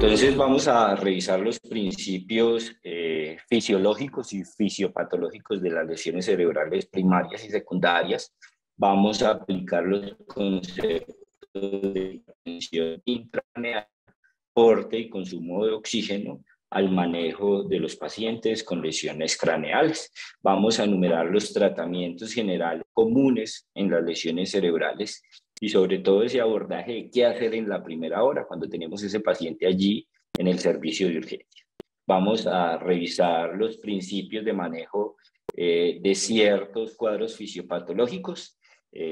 Entonces vamos a revisar los principios fisiológicos y fisiopatológicos de las lesiones cerebrales primarias y secundarias. Vamos a aplicar los conceptos de hipertensión intracraneal, aporte y consumo de oxígeno al manejo de los pacientes con lesiones craneales. Vamos a enumerar los tratamientos generales comunes en las lesiones cerebrales y sobre todo ese abordaje de qué hacer en la primera hora cuando tenemos ese paciente allí en el servicio de urgencia. Vamos a revisar los principios de manejo de ciertos cuadros fisiopatológicos,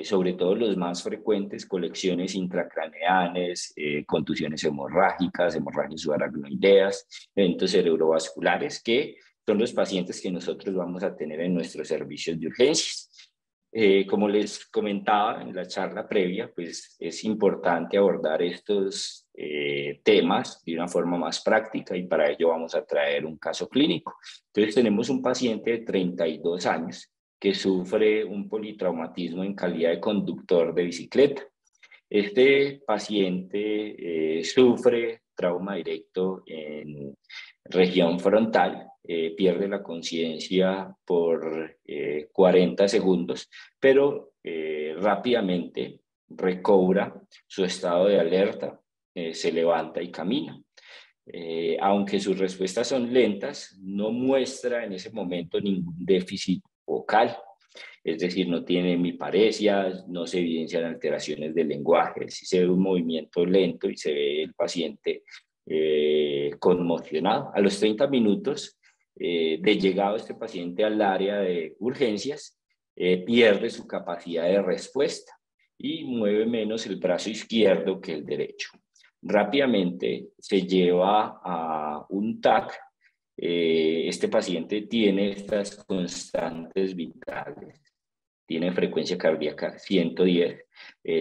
sobre todo los más frecuentes, colecciones intracraneales, contusiones hemorrágicas, hemorragias subaracnoideas, eventos cerebrovasculares, que son los pacientes que nosotros vamos a tener en nuestros servicios de urgencias. Como les comentaba en la charla previa, pues es importante abordar estos temas de una forma más práctica y para ello vamos a traer un caso clínico. Entonces tenemos un paciente de 32 años que sufre un politraumatismo en calidad de conductor de bicicleta. Este paciente sufre trauma directo en región frontal, pierde la conciencia por 40 segundos, pero rápidamente recobra su estado de alerta, se levanta y camina. Aunque sus respuestas son lentas, no muestra en ese momento ningún déficit vocal. Es decir, no tiene hemiparesias, no se evidencian alteraciones del lenguaje, sí se ve un movimiento lento y se ve el paciente conmocionado. A los 30 minutos de llegado este paciente al área de urgencias, pierde su capacidad de respuesta y mueve menos el brazo izquierdo que el derecho. Rápidamente se lleva a un TAC. Este paciente tiene estas constantes vitales. Tiene frecuencia cardíaca 110,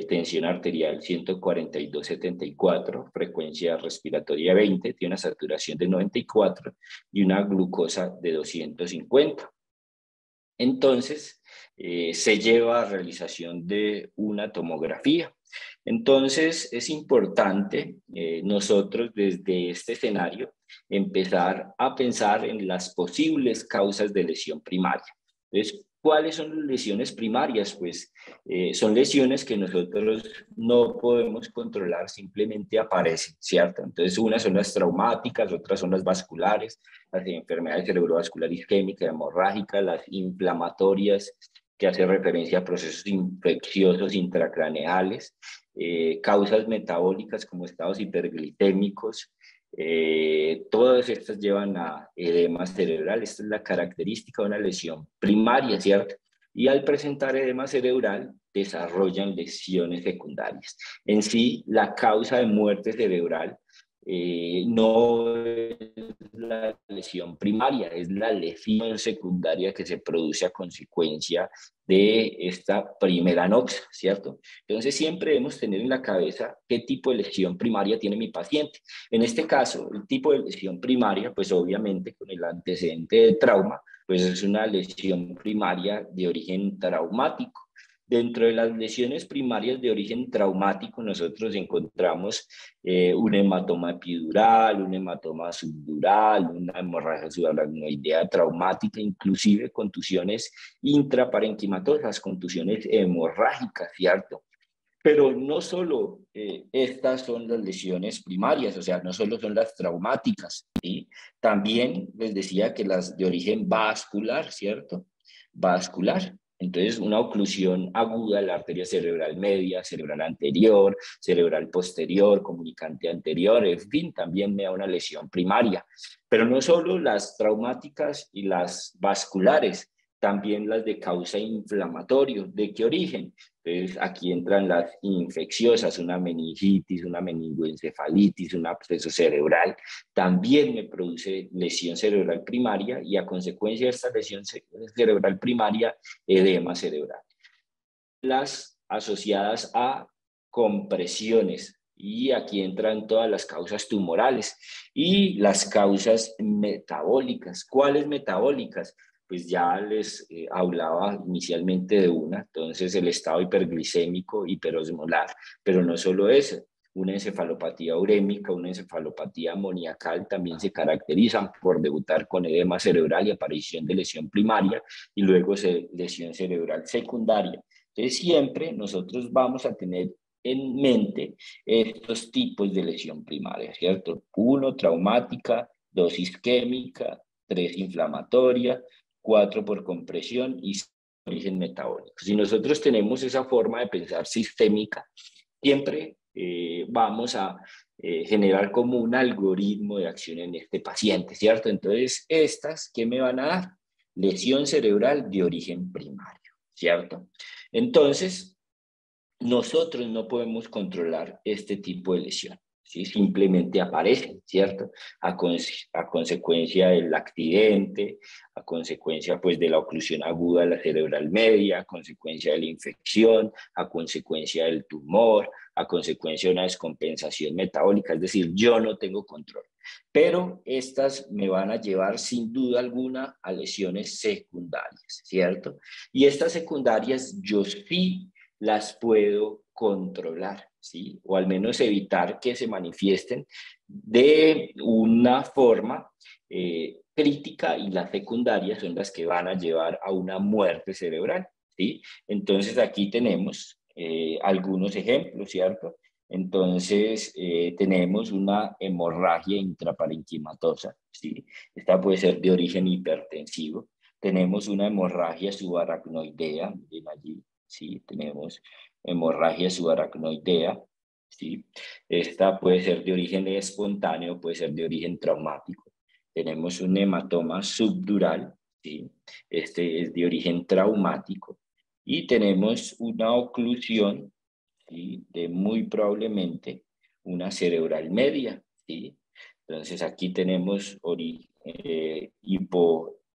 tensión arterial 142/74, frecuencia respiratoria 20, tiene una saturación de 94 y una glucosa de 250. Entonces, se lleva a realización de una tomografía. Entonces, es importante nosotros desde este escenario empezar a pensar en las posibles causas de lesión primaria. Entonces, ¿cuáles son las lesiones primarias? Pues son lesiones que nosotros no podemos controlar, simplemente aparecen, ¿cierto? Entonces, unas son las traumáticas, otras son las vasculares, las enfermedades cerebrovascular isquémica, hemorrágica, las inflamatorias, que hace referencia a procesos infecciosos intracraneales, causas metabólicas como estados hiperglicémicos. Todas estas llevan a edema cerebral. Esta es la característica de una lesión primaria, ¿cierto? Y al presentar edema cerebral, desarrollan lesiones secundarias. En sí, la causa de muerte cerebral no es la lesión primaria, es la lesión secundaria que se produce a consecuencia de esta primera noxa, ¿cierto? Entonces siempre debemos tener en la cabeza qué tipo de lesión primaria tiene mi paciente. En este caso, el tipo de lesión primaria, pues obviamente con el antecedente de trauma, pues es una lesión primaria de origen traumático. Dentro de las lesiones primarias de origen traumático, nosotros encontramos un hematoma epidural, un hematoma subdural, una hemorragia subaracnoidea traumática, inclusive contusiones intraparenquimatosas, contusiones hemorrágicas, ¿cierto? Pero no solo estas son las lesiones primarias, o sea, no solo son las traumáticas, ¿sí? También les decía que las de origen vascular, ¿cierto? Vascular. Entonces, una oclusión aguda de la arteria cerebral media, cerebral anterior, cerebral posterior, comunicante anterior, en fin, también me da una lesión primaria. Pero no solo las traumáticas y las vasculares, también las de causa inflamatorio. ¿De qué origen? Entonces, aquí entran las infecciosas, una meningitis, una meningoencefalitis, un absceso cerebral. También me produce lesión cerebral primaria y a consecuencia de esta lesión cerebral primaria, edema cerebral. Las asociadas a compresiones, y aquí entran todas las causas tumorales y las causas metabólicas. ¿Cuáles metabólicas? Pues ya les hablaba inicialmente de una, entonces el estado hiperglicémico, hiperosmolar, pero no solo eso, una encefalopatía urémica, una encefalopatía amoniacal, también se caracterizan por debutar con edema cerebral y aparición de lesión primaria y luego lesión cerebral secundaria. Entonces siempre nosotros vamos a tener en mente estos tipos de lesión primaria, ¿cierto? 1, traumática; 2, isquémica; 3, inflamatoria; 4, por compresión; y origen metabólico. Si nosotros tenemos esa forma de pensar sistémica, siempre vamos a generar como un algoritmo de acción en este paciente, ¿cierto? Entonces, estas, ¿qué me van a dar? Lesión cerebral de origen primario, ¿cierto? Entonces, nosotros no podemos controlar este tipo de lesión, ¿sí? Simplemente aparecen, ¿cierto? A consecuencia del accidente, a consecuencia pues de la oclusión aguda de la cerebral media, a consecuencia de la infección, a consecuencia del tumor, a consecuencia de una descompensación metabólica, es decir, yo no tengo control. Pero estas me van a llevar sin duda alguna a lesiones secundarias, ¿cierto? Y estas secundarias yo sí las puedo controlar, ¿sí? O al menos evitar que se manifiesten de una forma crítica, y las secundarias son las que van a llevar a una muerte cerebral, ¿sí? Entonces aquí tenemos algunos ejemplos, ¿cierto? Entonces tenemos una hemorragia intraparenquimatosa, ¿sí? Esta puede ser de origen hipertensivo. Tenemos una hemorragia subaracnoidea, miren allí, ¿sí? Tenemos hemorragia subaracnoidea, ¿sí? Esta puede ser de origen espontáneo, puede ser de origen traumático. Tenemos un hematoma subdural, ¿sí? Este es de origen traumático. Y tenemos una oclusión, ¿sí? De muy probablemente una cerebral media, ¿sí? Entonces aquí tenemos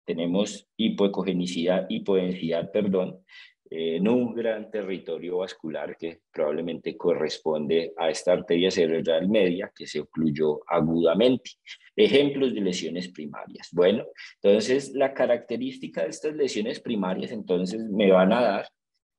tenemos hipoecogenicidad, hipodensidad, perdón, en un gran territorio vascular que probablemente corresponde a esta arteria cerebral media que se ocluyó agudamente. Ejemplos de lesiones primarias. Bueno, entonces la característica de estas lesiones primarias entonces me van a dar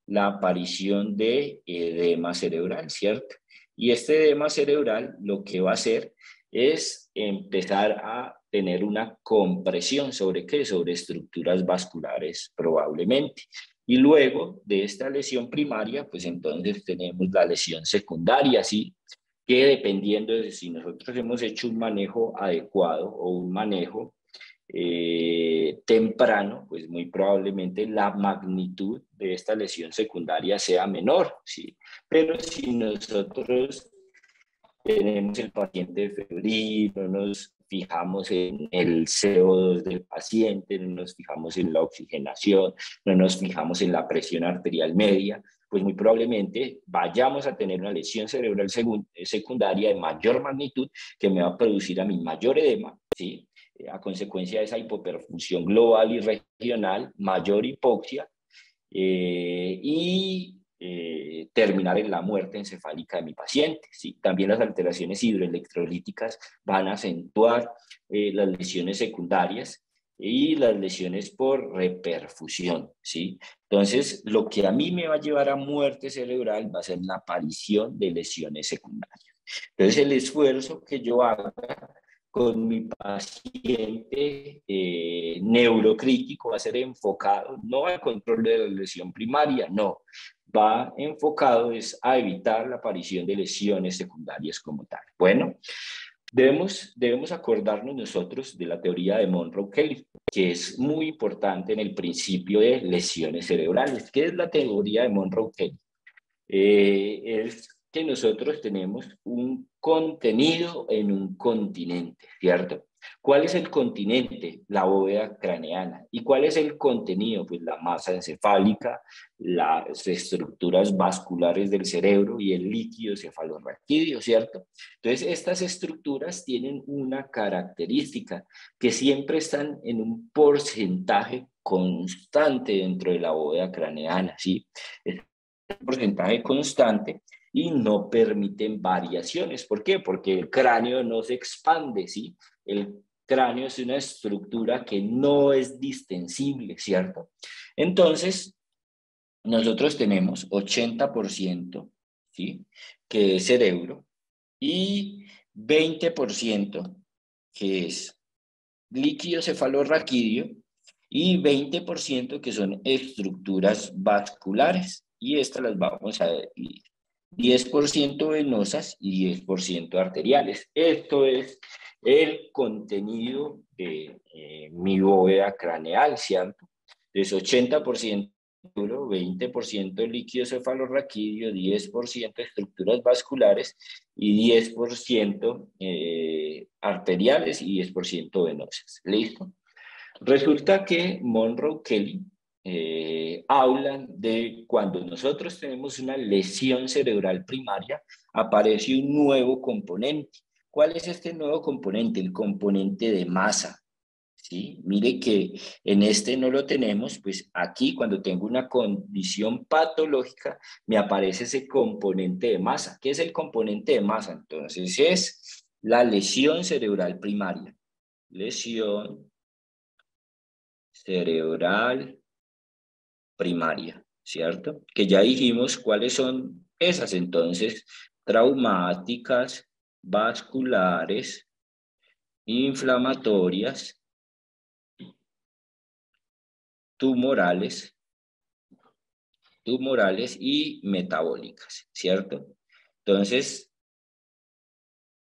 la aparición de edema cerebral, ¿cierto? Y este edema cerebral lo que va a hacer es empezar a tener una compresión ¿sobre qué? Sobre estructuras vasculares probablemente. Y luego de esta lesión primaria, pues entonces tenemos la lesión secundaria, ¿sí? Que dependiendo de si nosotros hemos hecho un manejo adecuado o un manejo temprano, pues muy probablemente la magnitud de esta lesión secundaria sea menor, ¿sí? Pero si nosotros tenemos el paciente febril, no nos fijamos en el CO2 del paciente, no nos fijamos en la oxigenación, no nos fijamos en la presión arterial media, pues muy probablemente vayamos a tener una lesión cerebral secundaria de mayor magnitud que me va a producir a mi mayor edema, ¿sí? A consecuencia de esa hipoperfusión global y regional, mayor hipoxia, y terminar en la muerte encefálica de mi paciente, ¿sí? También las alteraciones hidroelectrolíticas van a acentuar las lesiones secundarias y las lesiones por reperfusión, ¿sí? Entonces, lo que a mí me va a llevar a muerte cerebral va a ser la aparición de lesiones secundarias. Entonces, el esfuerzo que yo haga con mi paciente neurocrítico va a ser enfocado no al control de la lesión primaria, no, va enfocado es a evitar la aparición de lesiones secundarias como tal. Bueno, debemos acordarnos nosotros de la teoría de Monroe-Kelly, que es muy importante en el principio de lesiones cerebrales. ¿Qué es la teoría de Monroe-Kelly? Es que nosotros tenemos un contenido en un continente, ¿cierto? ¿Cuál es el continente? La bóveda craneana. ¿Y cuál es el contenido? Pues la masa encefálica, las estructuras vasculares del cerebro y el líquido cefalorraquídeo, ¿cierto? Entonces, estas estructuras tienen una característica, que siempre están en un porcentaje constante dentro de la bóveda craneana, ¿sí? Porcentaje constante y no permiten variaciones. ¿Por qué? Porque el cráneo no se expande, ¿sí? El cráneo es una estructura que no es distensible, ¿cierto? Entonces, nosotros tenemos 80%, ¿sí? Que es cerebro, y 20% que es líquido cefalorraquídeo y 20% que son estructuras vasculares. Y estas las vamos a dividir. 10% venosas y 10% arteriales. Esto es el contenido de mi bóveda craneal, ¿cierto? Entonces, 80% 20% líquido cefalorraquídeo, 10% estructuras vasculares y 10% arteriales y 10% venosas. ¿Listo? Resulta que Monroe Kelly hablan de cuando nosotros tenemos una lesión cerebral primaria, aparece un nuevo componente. ¿Cuál es este nuevo componente? El componente de masa. ¿Sí? Mire que en este no lo tenemos, pues aquí cuando tengo una condición patológica me aparece ese componente de masa. ¿Qué es el componente de masa? Entonces es la lesión cerebral primaria. Lesión cerebral primaria, ¿cierto? Que ya dijimos cuáles son esas, entonces, traumáticas, vasculares, inflamatorias, tumorales y metabólicas, ¿cierto? Entonces,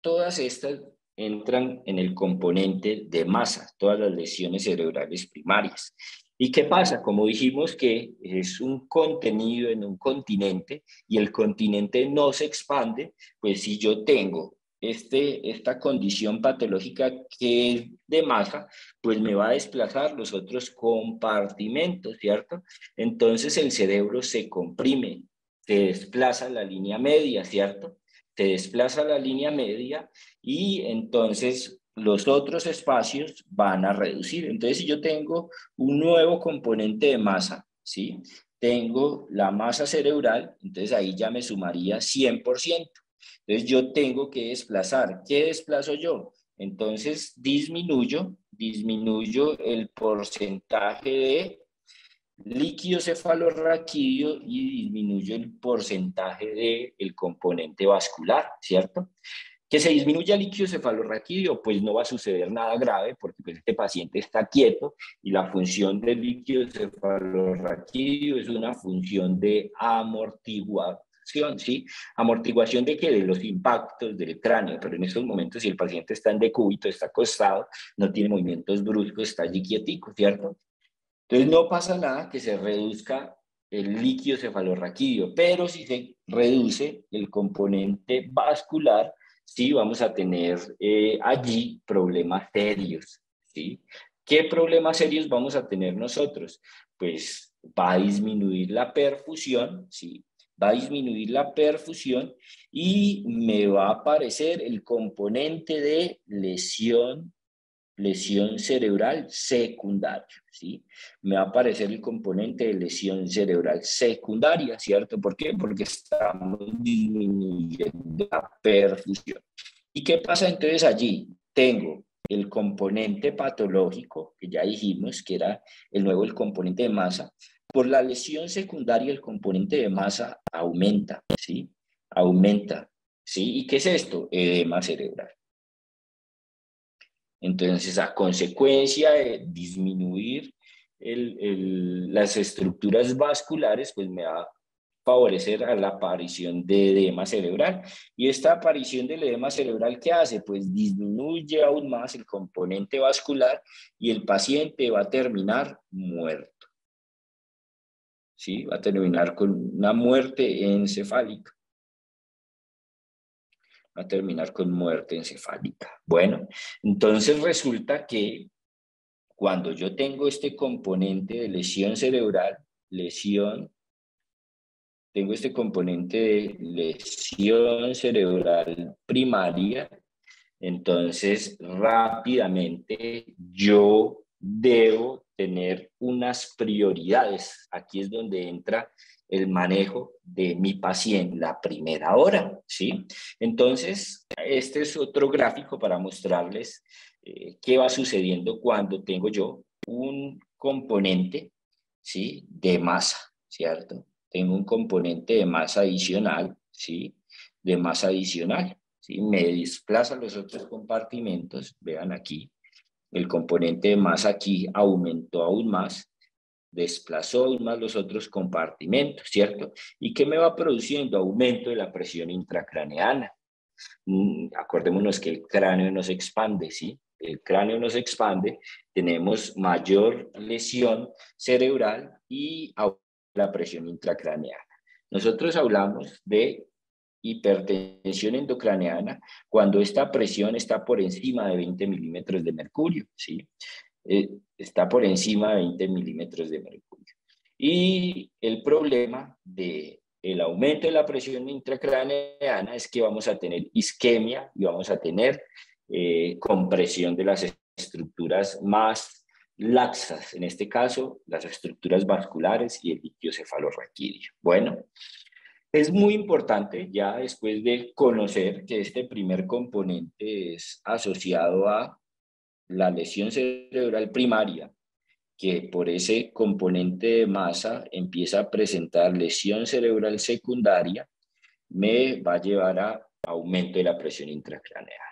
todas estas entran en el componente de masa, todas las lesiones cerebrales primarias. ¿Y qué pasa? Como dijimos que es un contenido en un continente y el continente no se expande, pues si yo tengo esta condición patológica que es de masa, pues me va a desplazar los otros compartimentos, ¿cierto? Entonces el cerebro se comprime, se desplaza la línea media, ¿cierto? Se desplaza la línea media y entonces los otros espacios van a reducir. Entonces, si yo tengo un nuevo componente de masa, ¿sí? Tengo la masa cerebral, entonces ahí ya me sumaría 100%. Entonces, yo tengo que desplazar. ¿Qué desplazo yo? Entonces, disminuyo el porcentaje de líquido cefalorraquídeo y disminuyo el porcentaje del componente vascular, ¿cierto? Que se disminuya el líquido cefalorraquídeo, pues no va a suceder nada grave porque pues, este paciente está quieto y la función del líquido cefalorraquídeo es una función de amortiguación, ¿sí? ¿Amortiguación de qué? De los impactos del cráneo, pero en estos momentos si el paciente está en decúbito, está acostado, no tiene movimientos bruscos, está allí quietico, ¿cierto? Entonces no pasa nada que se reduzca el líquido cefalorraquídeo, pero si se reduce el componente vascular, sí vamos a tener allí problemas serios, ¿sí? ¿Qué problemas serios vamos a tener nosotros? Pues va a disminuir la perfusión, ¿sí? Va a disminuir la perfusión y me va a aparecer el componente de lesión cerebral secundaria, ¿sí? Me va a aparecer el componente de lesión cerebral secundaria, ¿cierto? ¿Por qué? Porque estamos disminuyendo la perfusión. ¿Y qué pasa entonces allí? Tengo el componente patológico, que ya dijimos que era el componente de masa. Por la lesión secundaria, el componente de masa aumenta, ¿sí? Aumenta, ¿sí? ¿Y qué es esto? Edema cerebral. Entonces, a consecuencia de disminuir las estructuras vasculares, pues me va a favorecer a la aparición de edema cerebral. Y esta aparición del edema cerebral, ¿qué hace? Pues disminuye aún más el componente vascular y el paciente va a terminar muerto. ¿Sí? Va a terminar con una muerte encefálica. Va a terminar con muerte encefálica. Bueno, entonces resulta que cuando yo tengo este componente de lesión cerebral, tengo este componente de lesión cerebral primaria, entonces rápidamente yo debo tener unas prioridades. Aquí es donde entra el manejo de mi paciente, la primera hora, ¿sí? Entonces, este es otro gráfico para mostrarles qué va sucediendo cuando tengo yo un componente, ¿sí? De masa, ¿cierto? Tengo un componente de masa adicional, ¿sí? De masa adicional, ¿sí? Me desplaza los otros compartimentos, vean aquí, el componente de masa aquí aumentó aún más, desplazó aún más los otros compartimentos, ¿cierto? ¿Y qué me va produciendo? Aumento de la presión intracraneana. Acordémonos que el cráneo no se expande, ¿sí? El cráneo no se expande, tenemos mayor lesión cerebral y la presión intracraneana. Nosotros hablamos de hipertensión endocraneana cuando esta presión está por encima de 20 milímetros de mercurio, ¿sí? Está por encima de 20 milímetros de mercurio. Y el problema de el aumento de la presión intracraneana es que vamos a tener isquemia y vamos a tener compresión de las estructuras más laxas, en este caso las estructuras vasculares y el líquido cefalorraquídeo. Bueno, es muy importante ya después de conocer que este primer componente es asociado a la lesión cerebral primaria, que por ese componente de masa empieza a presentar lesión cerebral secundaria, me va a llevar a aumento de la presión intracraneana.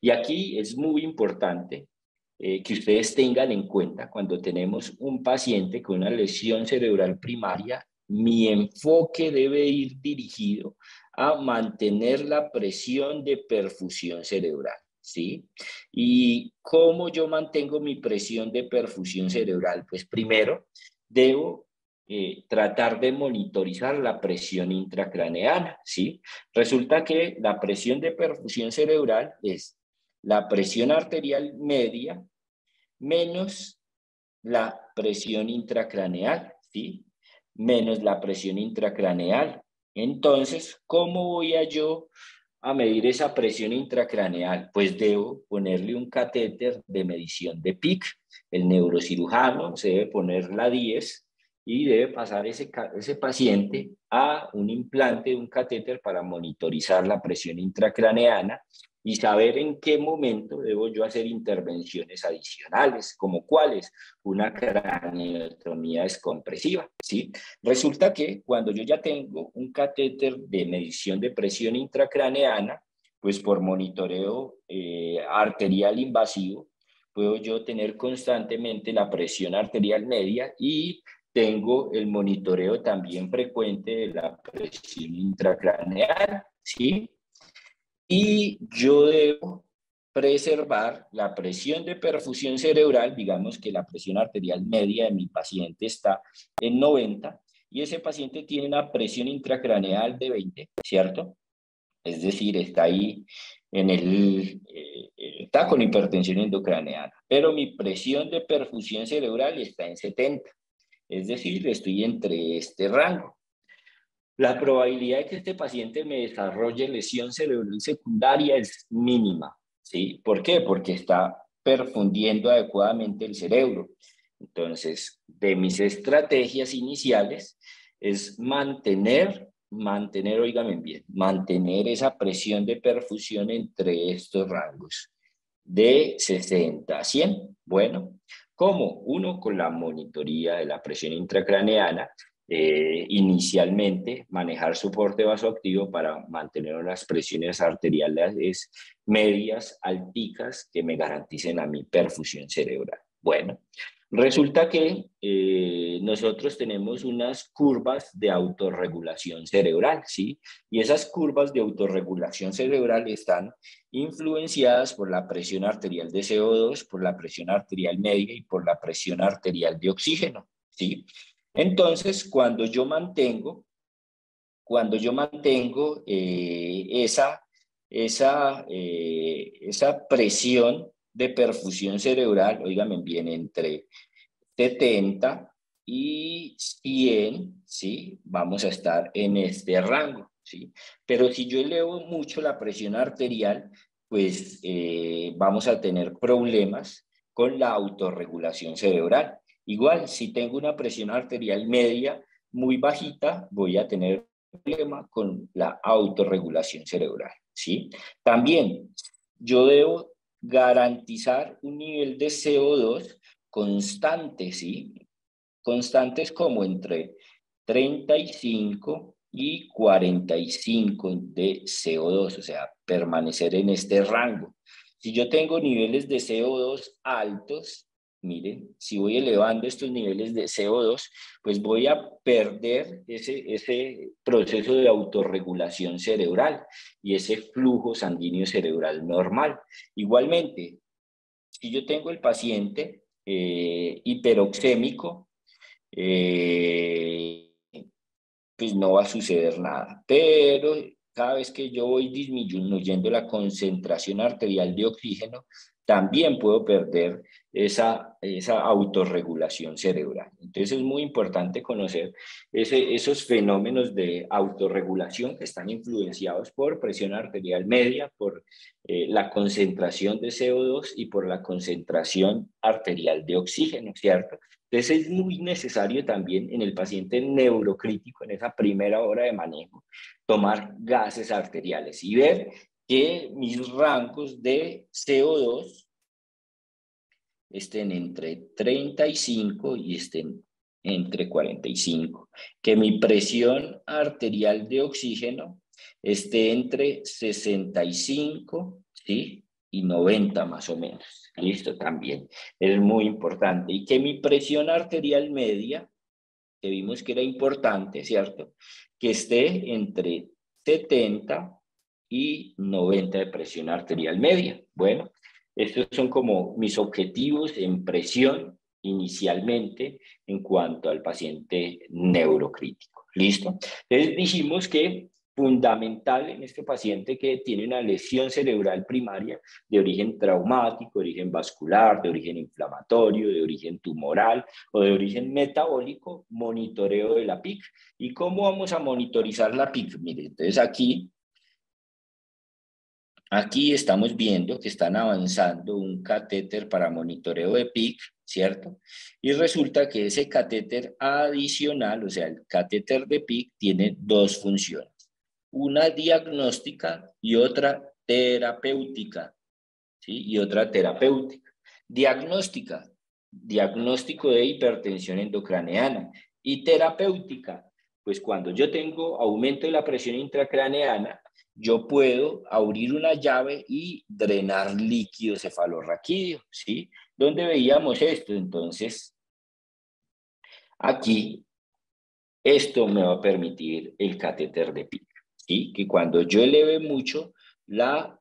Y aquí es muy importante que ustedes tengan en cuenta cuando tenemos un paciente con una lesión cerebral primaria, mi enfoque debe ir dirigido a mantener la presión de perfusión cerebral, ¿sí? ¿Y cómo yo mantengo mi presión de perfusión cerebral? Pues primero debo tratar de monitorizar la presión intracraneana, ¿sí? Resulta que la presión de perfusión cerebral es la presión arterial media menos la presión intracraneal, ¿sí? Menos la presión intracraneal. Entonces, ¿cómo voy a medir esa presión intracraneal? Pues debo ponerle un catéter de medición de PIC. El neurocirujano se debe poner la 10 y debe pasar ese paciente a un implante de un catéter para monitorizar la presión intracraneana y saber en qué momento debo yo hacer intervenciones adicionales, como cuáles, una craneotomía descompresiva, ¿sí? Resulta que cuando yo ya tengo un catéter de medición de presión intracraneana, pues por monitoreo arterial invasivo, puedo yo tener constantemente la presión arterial media y tengo el monitoreo también frecuente de la presión intracraneal, ¿sí? Y yo debo preservar la presión de perfusión cerebral, digamos que la presión arterial media de mi paciente está en 90 y ese paciente tiene una presión intracraneal de 20, ¿cierto? Es decir, está ahí está con hipertensión endocraneana, pero mi presión de perfusión cerebral está en 70, es decir, estoy entre este rango. La probabilidad de que este paciente me desarrolle lesión cerebral secundaria es mínima, ¿sí? ¿Por qué? Porque está perfundiendo adecuadamente el cerebro. Entonces, de mis estrategias iniciales es oígame bien, mantener esa presión de perfusión entre estos rangos de 60 a 100. Bueno, ¿cómo? Uno, con la monitoría de la presión intracraneana, inicialmente manejar soporte vasoactivo para mantener unas presiones arteriales medias, alticas, que me garanticen a mi perfusión cerebral. Bueno, resulta que nosotros tenemos unas curvas de autorregulación cerebral, ¿sí? Y esas curvas de autorregulación cerebral están influenciadas por la presión arterial de CO2, por la presión arterial media y por la presión arterial de oxígeno, ¿sí? Entonces, cuando yo mantengo esa presión de perfusión cerebral, oígame bien, entre 70 y 100, ¿sí? Vamos a estar en este rango, ¿sí? Pero si yo elevo mucho la presión arterial, pues vamos a tener problemas con la autorregulación cerebral. Igual, si tengo una presión arterial media muy bajita, voy a tener problema con la autorregulación cerebral, ¿sí? También yo debo garantizar un nivel de CO2 constante, ¿sí? Constantes como entre 35 y 45 de CO2, o sea, permanecer en este rango. Si yo tengo niveles de CO2 altos, miren, si voy elevando estos niveles de CO2, pues voy a perder ese proceso de autorregulación cerebral y ese flujo sanguíneo cerebral normal. Igualmente, si yo tengo el paciente hiperoxémico, pues no va a suceder nada. Pero cada vez que yo voy disminuyendo la concentración arterial de oxígeno, también puedo perder esa autorregulación cerebral. Entonces es muy importante conocer esos fenómenos de autorregulación que están influenciados por presión arterial media, por la concentración de CO2 y por la concentración arterial de oxígeno, ¿cierto? Entonces es muy necesario también en el paciente neurocrítico, en esa primera hora de manejo, tomar gases arteriales y ver que mis rangos de CO2 estén entre 35 y estén entre 45, que mi presión arterial de oxígeno esté entre 65, ¿sí? Y 90 más o menos. Listo, también es muy importante. Y que mi presión arterial media, que vimos que era importante, ¿cierto? Que esté entre 70 y 90 de presión arterial media. Bueno, estos son como mis objetivos en presión inicialmente en cuanto al paciente neurocrítico. ¿Listo? Entonces dijimos que fundamental en este paciente que tiene una lesión cerebral primaria de origen traumático, de origen vascular, de origen inflamatorio, de origen tumoral o de origen metabólico, monitoreo de la PIC. ¿Y cómo vamos a monitorizar la PIC? Mire, entonces aquí estamos viendo que están avanzando un catéter para monitoreo de PIC, ¿cierto? Y resulta que ese catéter adicional, o sea, el catéter de PIC, tiene dos funciones. Una diagnóstica y otra terapéutica, ¿sí? Y otra terapéutica. Diagnóstica, diagnóstico de hipertensión endocraneana. Y terapéutica, pues cuando yo tengo aumento de la presión intracraneana, yo puedo abrir una llave y drenar líquido cefalorraquídeo, ¿sí? ¿Dónde veíamos esto? Entonces, aquí, esto me va a permitir el catéter de PIC, ¿sí? Que cuando yo eleve mucho la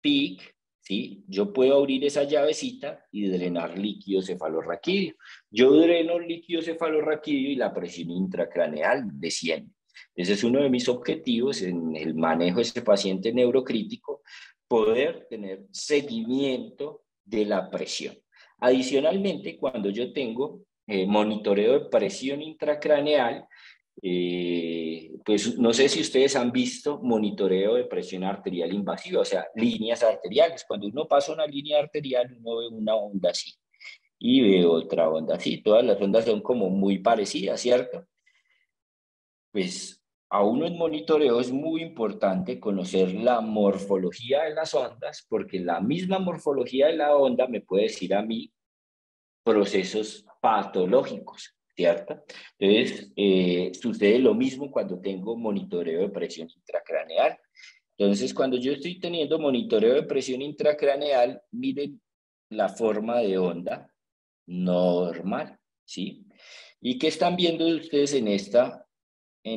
PIC, ¿sí? Yo puedo abrir esa llavecita y drenar líquido cefalorraquídeo. Yo dreno líquido cefalorraquídeo y la presión intracraneal desciende. Ese es uno de mis objetivos en el manejo de este paciente neurocrítico, poder tener seguimiento de la presión. Adicionalmente, cuando yo tengo monitoreo de presión intracraneal, pues no sé si ustedes han visto monitoreo de presión arterial invasiva, o sea, líneas arteriales. Cuando uno pasa una línea arterial, uno ve una onda así y ve otra onda así. Todas las ondas son como muy parecidas, ¿cierto? Pues a uno en monitoreo es muy importante conocer la morfología de las ondas, porque la misma morfología de la onda me puede decir a mí procesos patológicos, ¿cierto? Entonces, sucede lo mismo cuando tengo monitoreo de presión intracraneal. Entonces, cuando yo estoy teniendo monitoreo de presión intracraneal, miren la forma de onda normal, ¿sí? ¿Y qué están viendo ustedes en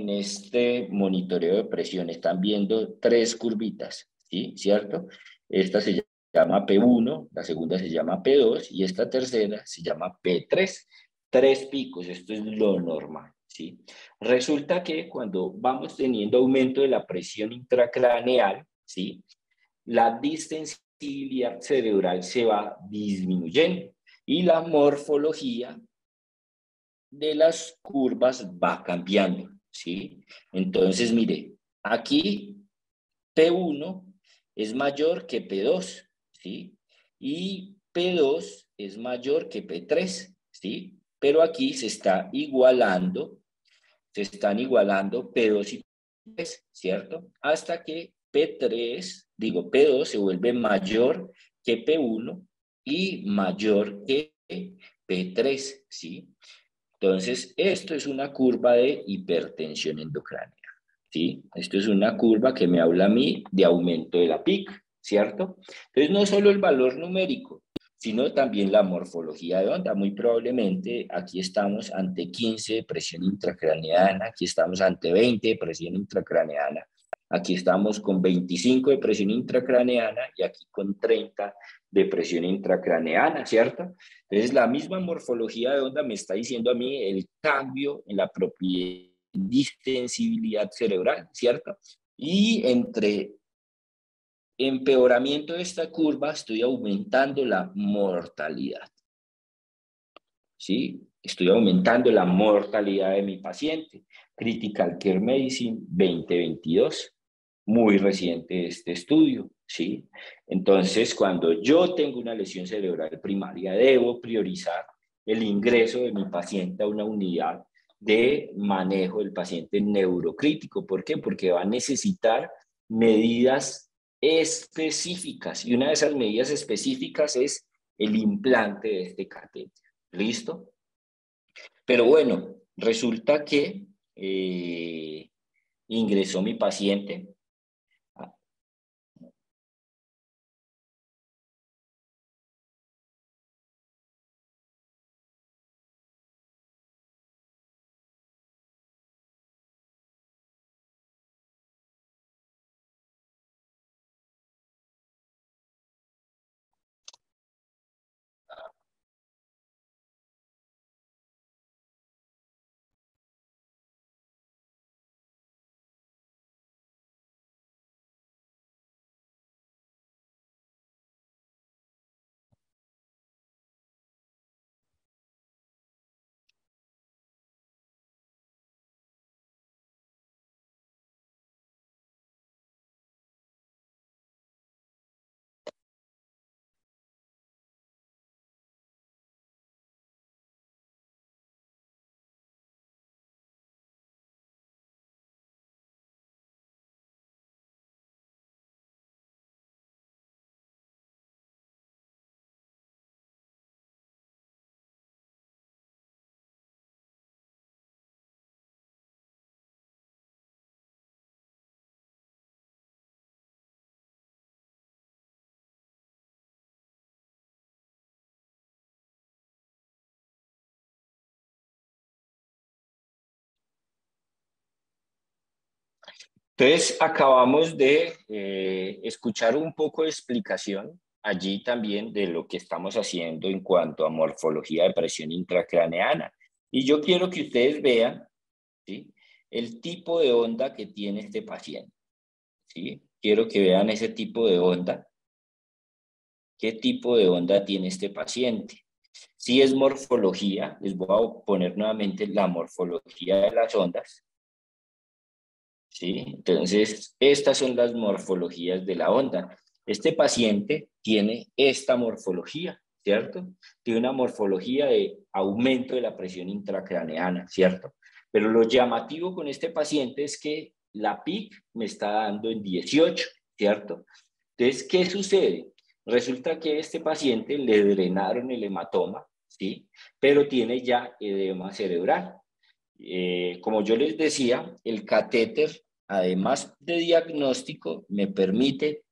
este monitoreo de presión? Están viendo tres curvitas, ¿sí? ¿Cierto? Esta se llama P1, la segunda se llama P2 y esta tercera se llama P3. Tres picos, esto es lo normal, ¿sí? Resulta que cuando vamos teniendo aumento de la presión intracraneal, ¿sí? La distensibilidad cerebral se va disminuyendo y la morfología de las curvas va cambiando, ¿sí? Entonces, mire, aquí P1 es mayor que P2, ¿sí? Y P2 es mayor que P3, ¿sí? Pero aquí se está igualando, se están igualando P2 y P3, ¿cierto? Hasta que P2 se vuelve mayor que P1 y mayor que P3, ¿sí? Entonces, esto es una curva de hipertensión endocránea. ¿sí? Esto es una curva que me habla a mí de aumento de la PIC, ¿cierto? Entonces, no solo el valor numérico, sino también la morfología de onda. Muy probablemente aquí estamos ante 15 de presión intracraneana, aquí estamos ante 20 de presión intracraneana, aquí estamos con 25 de presión intracraneana y aquí con 30 de presión intracraneana, ¿cierto? Entonces, la misma morfología de onda me está diciendo a mí el cambio en la propiedad distensibilidad cerebral, ¿cierto? Y entre empeoramiento de esta curva estoy aumentando la mortalidad, ¿sí? Estoy aumentando la mortalidad de mi paciente. Critical Care Medicine 2022, muy reciente este estudio, ¿sí? Entonces, cuando yo tengo una lesión cerebral primaria, debo priorizar el ingreso de mi paciente a una unidad de manejo del paciente neurocrítico. ¿Por qué? Porque va a necesitar medidas específicas y una de esas medidas específicas es el implante de este catéter. ¿Listo? Pero bueno, resulta que ingresó mi paciente. Entonces, acabamos de escuchar un poco de explicación allí también de lo que estamos haciendo en cuanto a morfología de presión intracraneana. Y yo quiero que ustedes vean, ¿sí?, el tipo de onda que tiene este paciente, ¿sí? Quiero que vean ese tipo de onda. ¿Qué tipo de onda tiene este paciente? Si es morfología, les voy a poner nuevamente la morfología de las ondas. ¿Sí? Entonces, estas son las morfologías de la onda. Este paciente tiene esta morfología, ¿cierto? Tiene una morfología de aumento de la presión intracraneana, ¿cierto? Pero lo llamativo con este paciente es que la PIC me está dando en 18, ¿cierto? Entonces, ¿qué sucede? Resulta que a este paciente le drenaron el hematoma, ¿sí? Pero tiene ya edema cerebral. Como yo les decía, el catéter, además de diagnóstico, me permite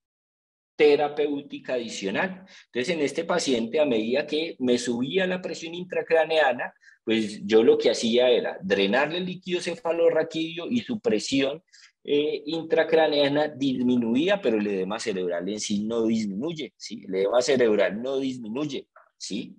terapéutica adicional. Entonces, en este paciente, a medida que me subía la presión intracraneana, pues yo lo que hacía era drenarle el líquido cefalorraquídeo y su presión intracraneana disminuía, pero el edema cerebral en sí no disminuye, ¿sí? El edema cerebral no disminuye, ¿sí?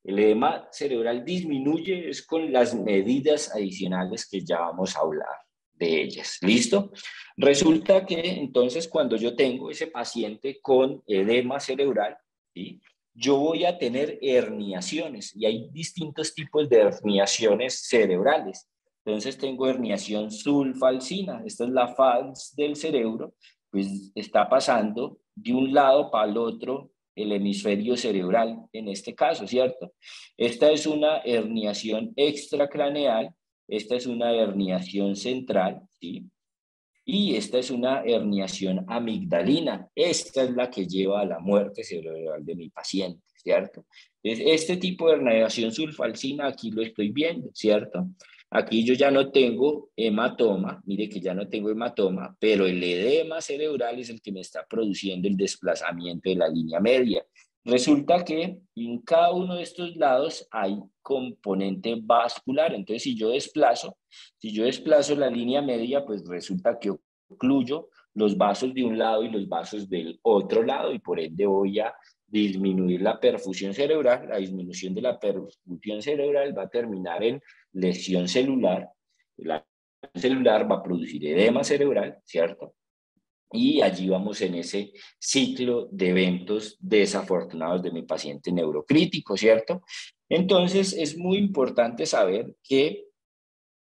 El edema cerebral disminuye es con las medidas adicionales que ya vamos a hablar de ellas. ¿Listo? Resulta que entonces cuando yo tengo ese paciente con edema cerebral, ¿sí?, yo voy a tener herniaciones y hay distintos tipos de herniaciones cerebrales. Entonces tengo herniación sulfalcina, esta es la faz del cerebro, pues está pasando de un lado para el otro el hemisferio cerebral en este caso, ¿cierto? Esta es una herniación extracraneal, esta es una herniación central, ¿sí? Y esta es una herniación amigdalina. Esta es la que lleva a la muerte cerebral de mi paciente, ¿cierto? Entonces, este tipo de herniación sulfalcina aquí lo estoy viendo, ¿cierto? Aquí yo ya no tengo hematoma, mire que ya no tengo hematoma, pero el edema cerebral es el que me está produciendo el desplazamiento de la línea media. Resulta que en cada uno de estos lados hay componente vascular, entonces si yo desplazo la línea media, pues resulta que ocluyo los vasos de un lado y los vasos del otro lado y por ende voy a disminuir la perfusión cerebral. La disminución de la perfusión cerebral va a terminar en lesión celular. La celular va a producir edema cerebral, ¿cierto? Y allí vamos en ese ciclo de eventos desafortunados de mi paciente neurocrítico, ¿cierto? Entonces es muy importante saber que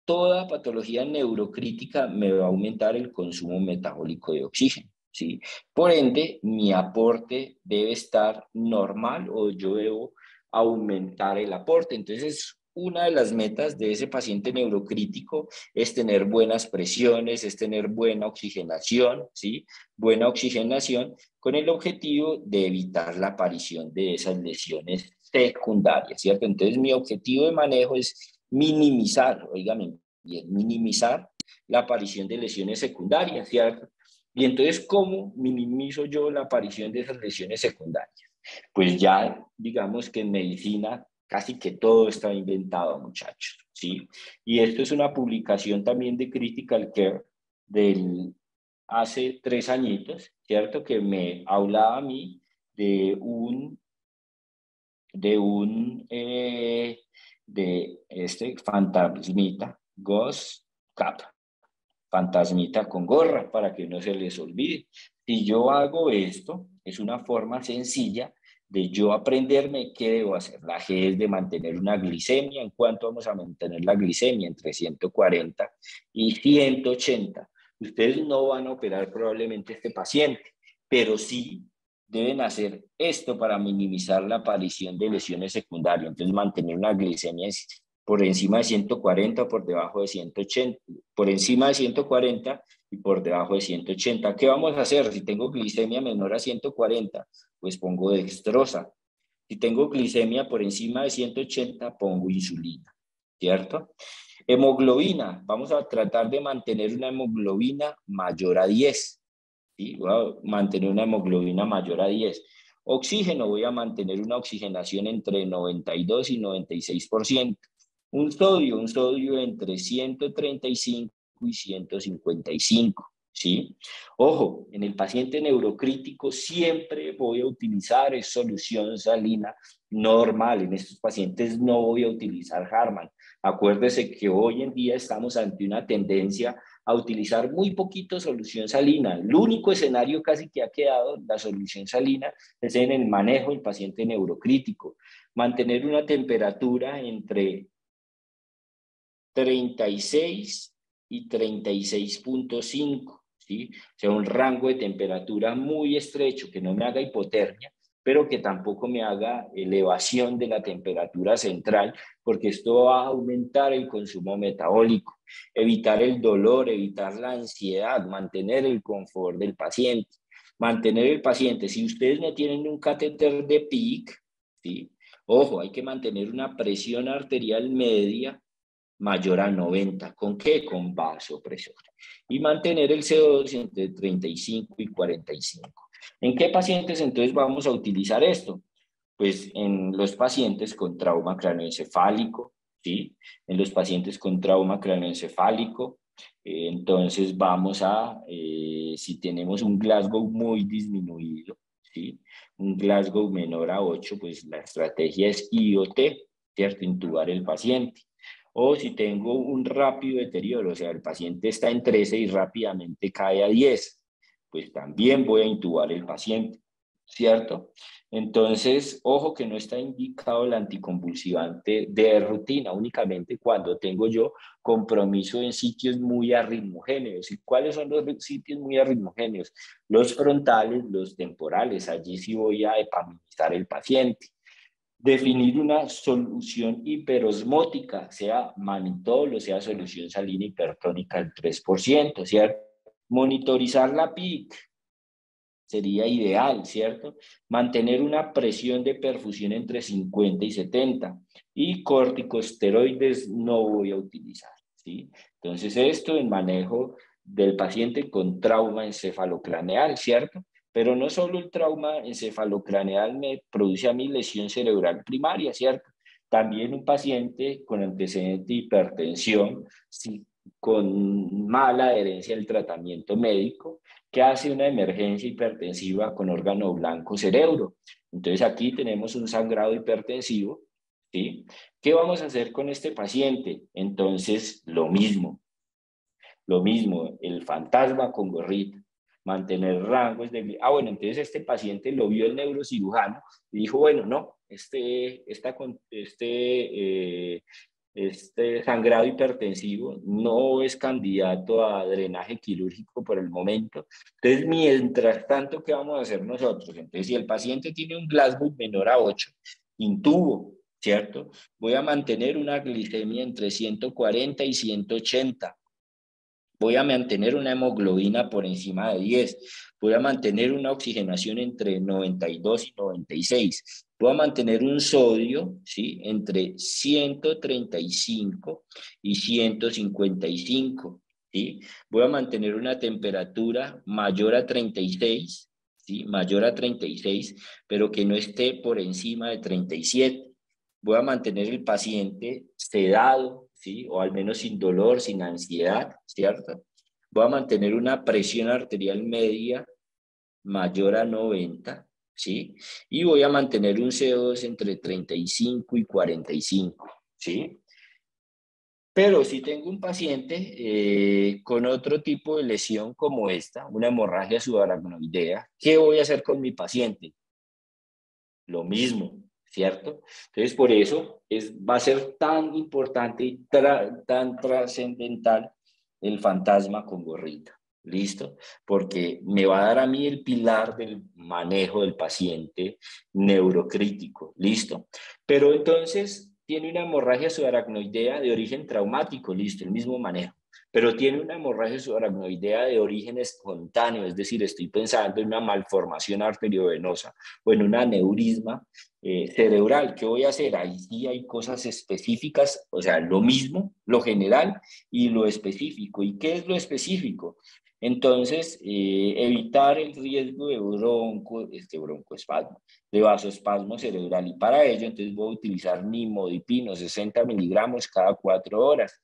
toda patología neurocrítica me va a aumentar el consumo metabólico de oxígeno, ¿sí? Por ende, mi aporte debe estar normal o yo debo aumentar el aporte. Entonces, una de las metas de ese paciente neurocrítico es tener buenas presiones, es tener buena oxigenación, ¿sí? Buena oxigenación con el objetivo de evitar la aparición de esas lesiones secundarias, ¿cierto? Entonces, mi objetivo de manejo es minimizar, oígame bien, minimizar la aparición de lesiones secundarias, ¿cierto? Y entonces, ¿cómo minimizo yo la aparición de esas lesiones secundarias? Pues ya, digamos que en medicina casi que todo está inventado, muchachos, ¿sí? Y esto es una publicación también de Critical Care del hace 3 añitos, ¿cierto? Que me hablaba a mí de de un, de este fantasmita, Ghost Cap, fantasmita con gorra, para que no se les olvide. Si yo hago esto, es una forma sencilla de yo aprenderme qué debo hacer. La G es de mantener una glicemia. ¿En cuánto vamos a mantener la glicemia? Entre 140 y 180. Ustedes no van a operar probablemente este paciente, pero sí deben hacer esto para minimizar la aparición de lesiones secundarias. Entonces, mantener una glicemia por encima de 140 o por debajo de 180, por encima de 140 y por debajo de 180. ¿Qué vamos a hacer? Si tengo glicemia menor a 140, pues pongo dextrosa. Si tengo glicemia por encima de 180, pongo insulina, ¿cierto? Hemoglobina, vamos a tratar de mantener una hemoglobina mayor a 10, ¿sí? Voy a mantener una hemoglobina mayor a 10. Oxígeno, voy a mantener una oxigenación entre 92 y 96%. Un sodio entre 135 y 155, ¿sí? Ojo, en el paciente neurocrítico siempre voy a utilizar solución salina normal. En estos pacientes no voy a utilizar Harman. Acuérdese que hoy en día estamos ante una tendencia a utilizar muy poquito solución salina. El único escenario casi que ha quedado la solución salina es en el manejo del paciente neurocrítico. Mantener una temperatura entre 36 y 36.5, ¿sí? O sea, un rango de temperatura muy estrecho, que no me haga hipotermia, pero que tampoco me haga elevación de la temperatura central, porque esto va a aumentar el consumo metabólico, evitar el dolor, evitar la ansiedad, mantener el confort del paciente, mantener el paciente. Si ustedes no tienen un catéter de PIC, ¿sí? Ojo, hay que mantener una presión arterial media mayor a 90. ¿Con qué? Con vasopresor. Y mantener el CO2 entre 35 y 45. ¿En qué pacientes entonces vamos a utilizar esto? Pues en los pacientes con trauma craneoencefálico, ¿sí? En los pacientes con trauma craneoencefálico, entonces vamos a, si tenemos un Glasgow muy disminuido, ¿sí? Un Glasgow menor a 8, pues la estrategia es IOT, ¿cierto? Intubar el paciente. O si tengo un rápido deterioro, o sea, el paciente está en 13 y rápidamente cae a 10, pues también voy a intubar el paciente, ¿cierto? Entonces, ojo que no está indicado el anticonvulsivante de rutina, únicamente cuando tengo yo compromiso en sitios muy arritmogéneos. ¿Y cuáles son los sitios muy arritmogéneos? Los frontales, los temporales, allí sí voy a epaminizar el paciente. Definir una solución hiperosmótica, sea mannitol o sea solución salina hipertónica al 3%, ¿cierto? Monitorizar la PIC, sería ideal, ¿cierto? Mantener una presión de perfusión entre 50 y 70 y corticosteroides no voy a utilizar, ¿sí? Entonces esto en manejo del paciente con trauma encefalocraneal, ¿cierto? Pero no solo el trauma encefalocraneal me produce a mí lesión cerebral primaria, ¿cierto? También un paciente con antecedente de hipertensión, sí, con mala adherencia al tratamiento médico, que hace una emergencia hipertensiva con órgano blanco cerebro. Entonces aquí tenemos un sangrado hipertensivo, ¿sí? ¿Qué vamos a hacer con este paciente? Entonces, lo mismo, el fantasma con gorrita, mantener rangos de... Ah, bueno, entonces este paciente lo vio el neurocirujano y dijo, bueno, no, este sangrado hipertensivo no es candidato a drenaje quirúrgico por el momento. Entonces, mientras tanto, ¿qué vamos a hacer nosotros? Entonces, si el paciente tiene un Glasgow menor a 8, intubo, ¿cierto? Voy a mantener una glicemia entre 140 y 180. Voy a mantener una hemoglobina por encima de 10, voy a mantener una oxigenación entre 92 y 96, voy a mantener un sodio, ¿sí?, entre 135 y 155, ¿sí? Voy a mantener una temperatura mayor a 36, ¿sí?, mayor a 36, pero que no esté por encima de 37. Voy a mantener el paciente sedado, ¿sí? O al menos sin dolor, sin ansiedad, ¿cierto? Voy a mantener una presión arterial media mayor a 90, ¿sí? Y voy a mantener un CO2 entre 35 y 45, ¿sí? Pero si tengo un paciente con otro tipo de lesión como esta, una hemorragia subaracnoidea, ¿qué voy a hacer con mi paciente? Lo mismo, ¿cierto? Entonces, por eso va a ser tan importante y tan trascendental el fantasma con gorrita. ¿Listo? Porque me va a dar a mí el pilar del manejo del paciente neurocrítico. ¿Listo? Pero entonces tiene una hemorragia subaracnoidea de origen traumático. ¿Listo? El mismo manejo. Pero tiene una hemorragia subaracnoidea de origen espontáneo, es decir, estoy pensando en una malformación arteriovenosa o en un aneurisma cerebral. ¿Qué voy a hacer? Ahí sí hay cosas específicas, o sea, lo mismo, lo general y lo específico. ¿Y qué es lo específico? Entonces, evitar el riesgo de broncoespasmo, de vasoespasmo cerebral. Y para ello, entonces voy a utilizar nimodipino, 60 miligramos cada 4 horas.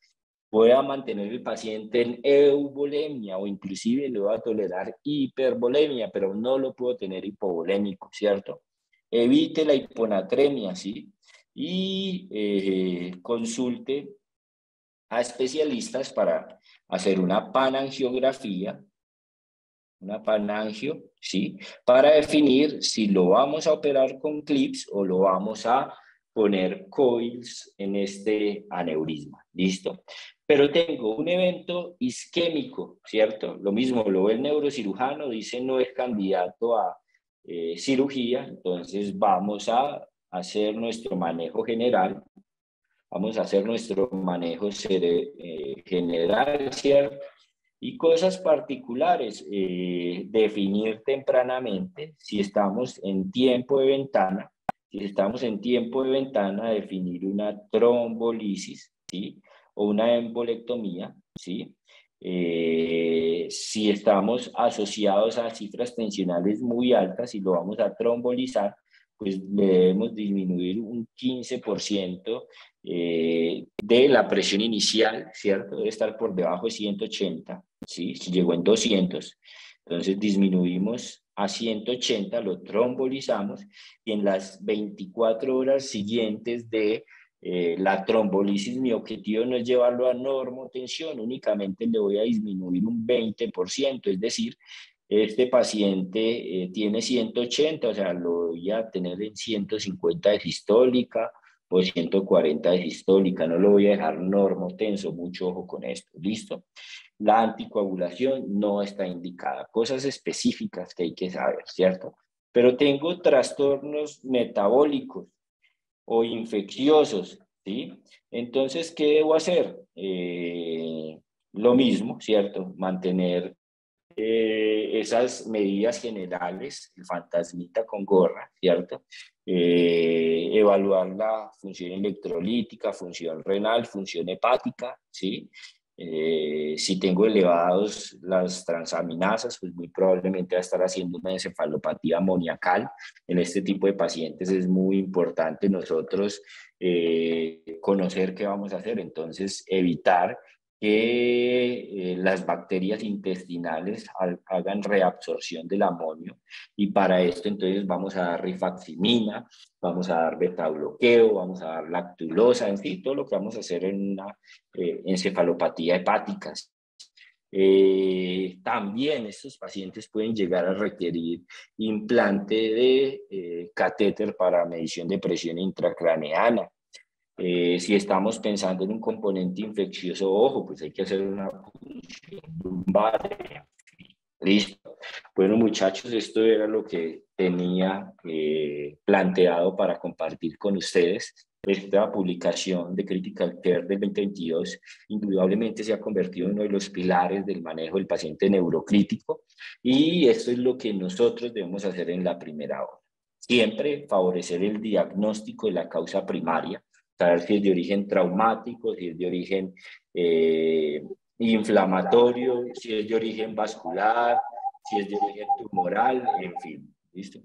Voy a mantener el paciente en euvolemia o inclusive le voy a tolerar hipervolemia, pero no lo puedo tener hipovolémico, ¿cierto? Evite la hiponatremia, ¿sí? Y consulte a especialistas para hacer una panangio, ¿sí? Para definir si lo vamos a operar con clips o lo vamos a poner coils en este aneurisma, ¿listo? Pero tengo un evento isquémico, ¿cierto? Lo mismo lo ve el neurocirujano, dice no es candidato a cirugía, entonces vamos a hacer nuestro manejo general, vamos a hacer nuestro manejo general, ¿cierto? Y cosas particulares, definir tempranamente si estamos en tiempo de ventana, definir una trombolisis, ¿sí? O una embolectomía, ¿sí? Si estamos asociados a cifras tensionales muy altas y lo vamos a trombolizar, pues le debemos disminuir un 15% de la presión inicial, ¿cierto? Debe estar por debajo de 180, ¿sí? Si llegó en 200, entonces disminuimos a 180, lo trombolizamos y en las 24 horas siguientes de la trombolisis, mi objetivo no es llevarlo a normotensión, únicamente le voy a disminuir un 20%, es decir, este paciente tiene 180, o sea, lo voy a tener en 150 de sistólica o 140 de sistólica, no lo voy a dejar normotenso, mucho ojo con esto, ¿listo? La anticoagulación no está indicada, cosas específicas que hay que saber, ¿cierto? Pero tengo trastornos metabólicos o infecciosos, ¿sí? Entonces, ¿qué debo hacer? Lo mismo, ¿cierto? Mantener esas medidas generales, el fantasmita con gorra, ¿cierto? Evaluar la función electrolítica, función renal, función hepática, ¿sí? Si tengo elevados las transaminasas, pues muy probablemente va a estar haciendo una encefalopatía amoniacal. En este tipo de pacientes es muy importante nosotros conocer qué vamos a hacer, entonces evitar que las bacterias intestinales hagan reabsorción del amonio, y para esto entonces vamos a dar rifaximina, vamos a dar beta bloqueo, vamos a dar lactulosa, en fin, todo lo que vamos a hacer en una encefalopatía hepática. También estos pacientes pueden llegar a requerir implante de catéter para medición de presión intracraneana. Si estamos pensando en un componente infeccioso, ojo, pues hay que hacer una punción lumbar. Listo. Bueno, muchachos, esto era lo que tenía planteado para compartir con ustedes. Esta publicación de Critical Care del 2022 indudablemente se ha convertido en uno de los pilares del manejo del paciente neurocrítico, y esto es lo que nosotros debemos hacer en la primera hora. Siempre favorecer el diagnóstico de la causa primaria, saber si es de origen traumático, si es de origen inflamatorio, si es de origen vascular, si es de origen tumoral, en fin. ¿Listo?